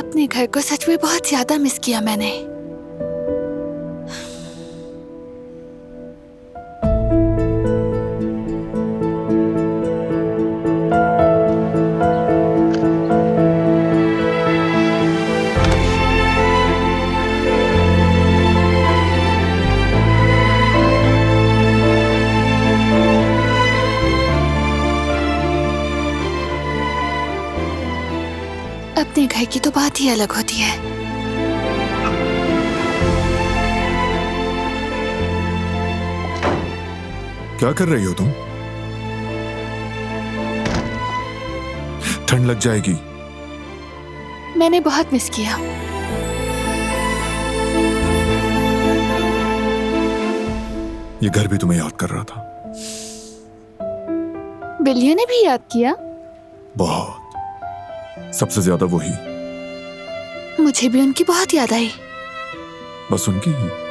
अपने घर को सच में बहुत ज्यादा मिस किया मैंने। अपने घर की तो बात ही अलग होती है। क्या कर रही हो तुम? ठंड लग जाएगी। मैंने बहुत मिस किया। ये घर भी तुम्हें याद कर रहा था। बिल्लियों ने भी याद किया। बहुत, सबसे ज्यादा वही। मुझे भी उनकी बहुत याद आई। बस उनकी ही।